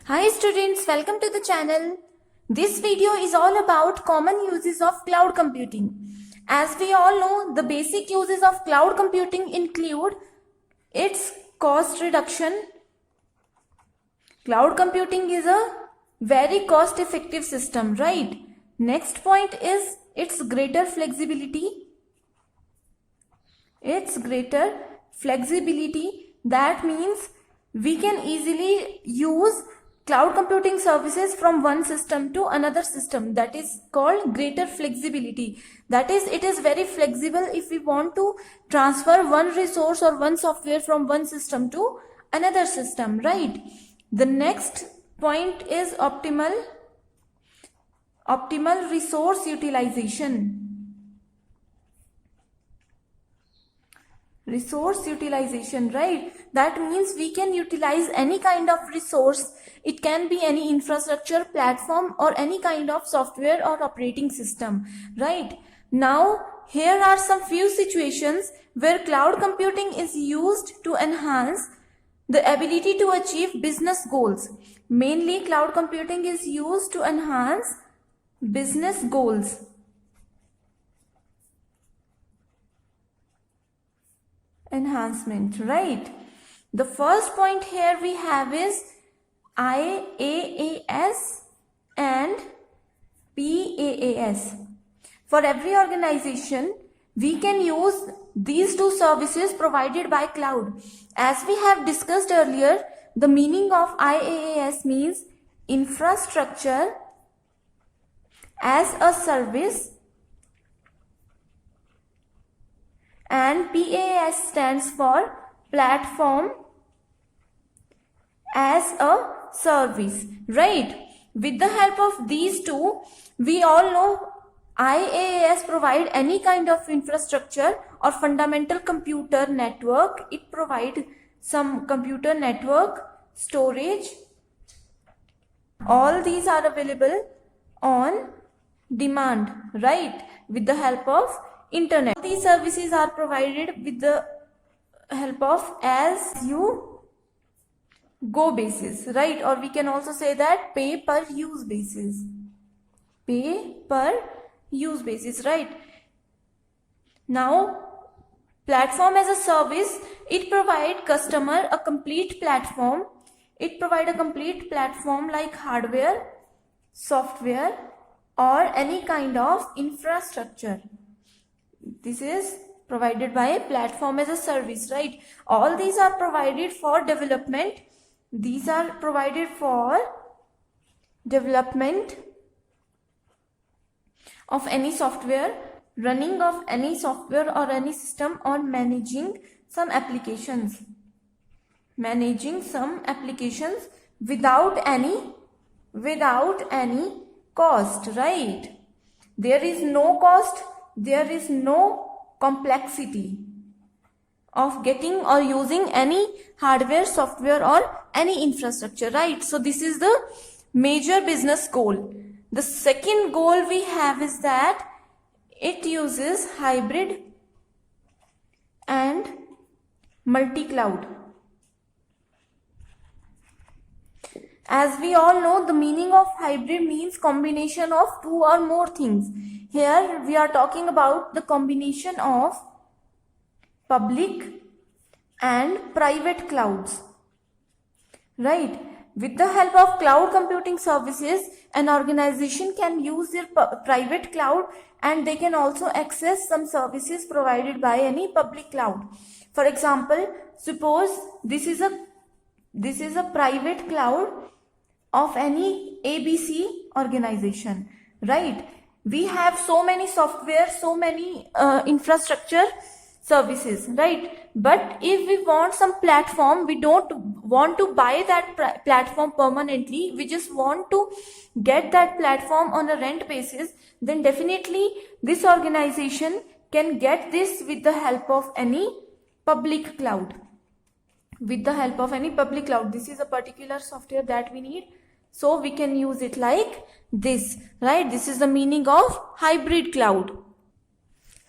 Hi students, welcome to the channel. This video is all about common uses of cloud computing. As we all know, the basic uses of cloud computing include its cost reduction. Cloud computing is a very cost effective system, right? Next point is its greater flexibility. That means we can easily use cloud computing services from one system to another system. That is called greater flexibility. That is, it is very flexible if we want to transfer one resource or one software from one system to another system, right? The next point is optimal resource utilization. Right? That means we can utilize any kind of resource. It can be any infrastructure, platform, or any kind of software or operating system, right? Now, here are some few situations where cloud computing is used to enhance the ability to achieve business goals. Mainly, cloud computing is used to enhance business goals. Enhancement, right? The first point here we have is IaaS and PaaS. For every organization, we can use these two services provided by cloud. As we have discussed earlier, the meaning of IaaS means infrastructure as a service, and PaaS stands for platform as a service, right? With the help of these two, we all know IaaS provide any kind of infrastructure or fundamental computer network. It provides some computer network, storage. All these are available on demand, right? With the help of internet. All these services are provided with the help of as you go basis, right? Or we can also say that pay per use basis. Right? Now, platform as a service, it provides customer a complete platform. It provides a complete platform like hardware, software, or any kind of infrastructure. This is provided by platform as a service, right? All these are provided for development. These are provided for development of any software, running of any software or any system, or managing some applications. Without any cost, right? There is no cost. There is no complexity of getting or using any hardware, software, or any infrastructure, right? So this is the major business goal. The second goal we have is that it uses hybrid and multi-cloud. As we all know, the meaning of hybrid means combination of two or more things. Here we are talking about the combination of public and private clouds, right? With the help of cloud computing services, an organization can use their private cloud, and they can also access some services provided by any public cloud. For example, suppose this is a private cloud of any ABC organization, right? We have so many software, so many infrastructure services, right? But if we want some platform, we don't want to buy that platform permanently, we just want to get that platform on a rent basis, then definitely this organization can get this with the help of any public cloud. This is a particular software that we need, so we can use it like this, right? This is the meaning of hybrid cloud.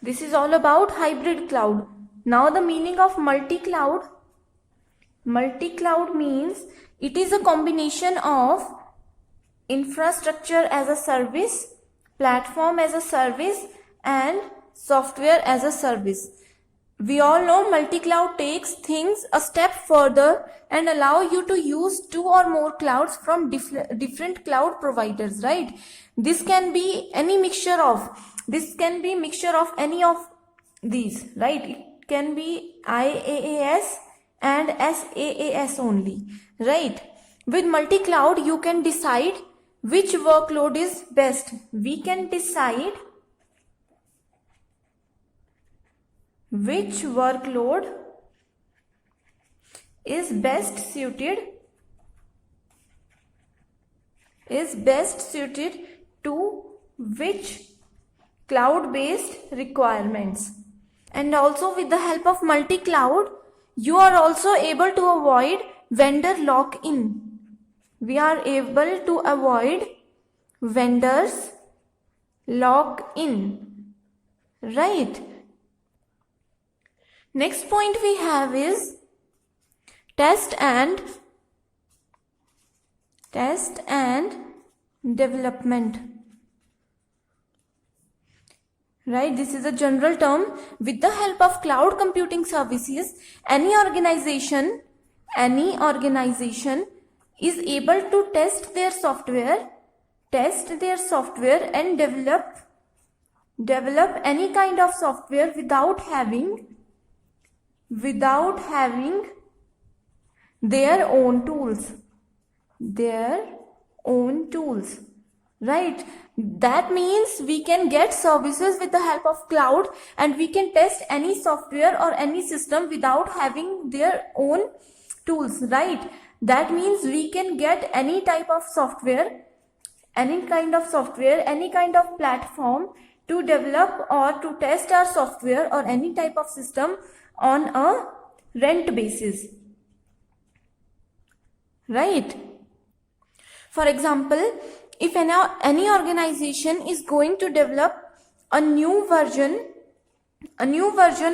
This is all about hybrid cloud. Now the meaning of multi-cloud. Multi-cloud means It is a combination of infrastructure as a service, platform as a service, and software as a service. We all know multi-cloud takes things a step further and allow you to use 2 or more clouds from different cloud providers, right? This can be any mixture of, any of these, right? It can be IaaS and SaaS only, right? With multi-cloud, you can decide which workload is best. We can decide which workload is best suited to which cloud-based requirements. And also with the help of multi-cloud, you are also able to avoid vendor lock-in. We are able to avoid vendors lock-in, right? Next point we have is test and development. Right, this is a general term. With the help of cloud computing services, any organization is able to test their software and develop any kind of software without having their own tools, right? That means we can get services with the help of cloud, and we can test any software or any system without having their own tools, right? That means we can get any type of software, any kind of platform to develop or to test our software or any type of system on a rent basis, right? For example, if any organization is going to develop a new version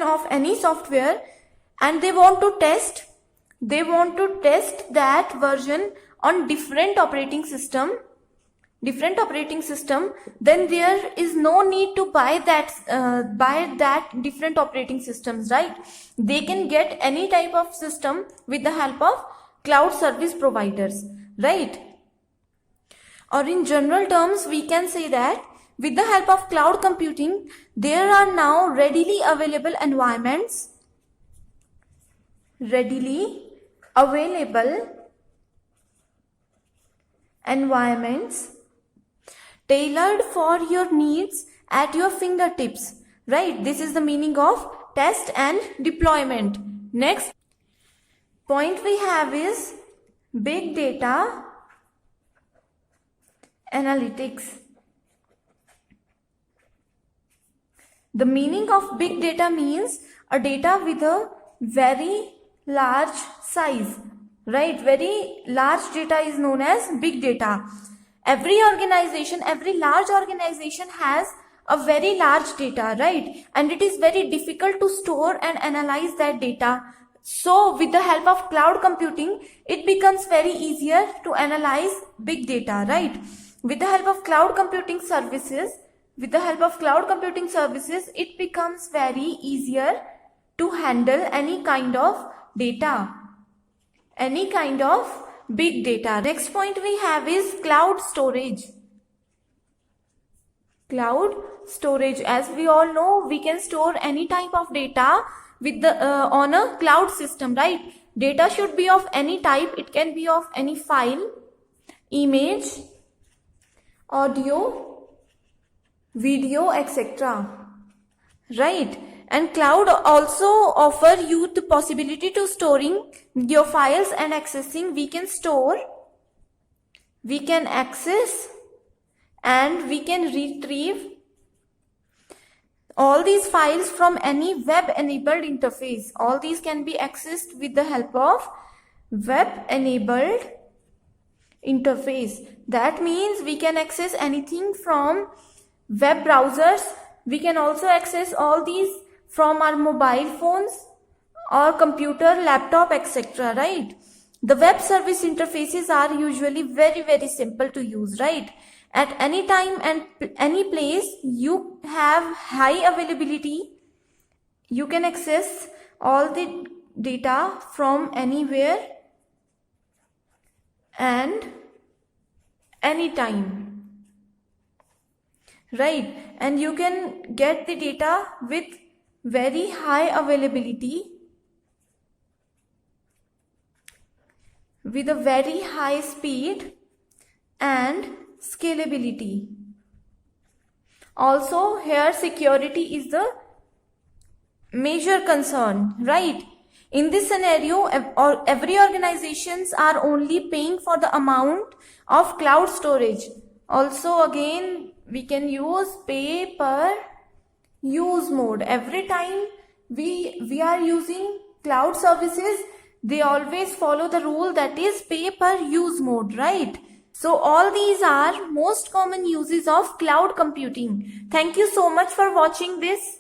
of any software, and they want to test that version on different operating system, then there is no need to buy that different operating systems, right? They can get any type of system with the help of cloud service providers, right? Or in general terms, we can say that with the help of cloud computing, there are now readily available environments tailored for your needs at your fingertips, right? This is the meaning of test and deployment. Next point we have is big data analytics. The meaning of big data means a data with a very large size, right? Very large data is known as big data. Every large organization has a very large data, right? And it is very difficult to store and analyze that data. So with the help of cloud computing, it becomes very easier to analyze big data, right? With the help of cloud computing services, it becomes very easier to handle any kind of data, any kind of big data. Next point we have is cloud storage. As we all know, we can store any type of data with on a cloud system, right? Data should be of any type. It can be of any file, image, audio, video, etc., right? And cloud also offer you the possibility to storing your files and accessing. We can store, we can access, and we can retrieve all these files from any web-enabled interface. All these can be accessed with the help of web-enabled interface. That means we can access anything from web browsers. We can also access all these from our mobile phones or computer, laptop, etc., right? The web service interfaces are usually very simple to use, right? At any time and any place, you have high availability. You can access all the data from anywhere and anytime, right? And you can get the data with very high availability, with a very high speed and scalability. Also, here security is the major concern, right? In this scenario, every organizations are only paying for the amount of cloud storage. Also, again, we can use pay per use mode. Every time we are using cloud services, they always follow the rule that is pay per use mode, right? So all these are most common uses of cloud computing. Thank you so much for watching this.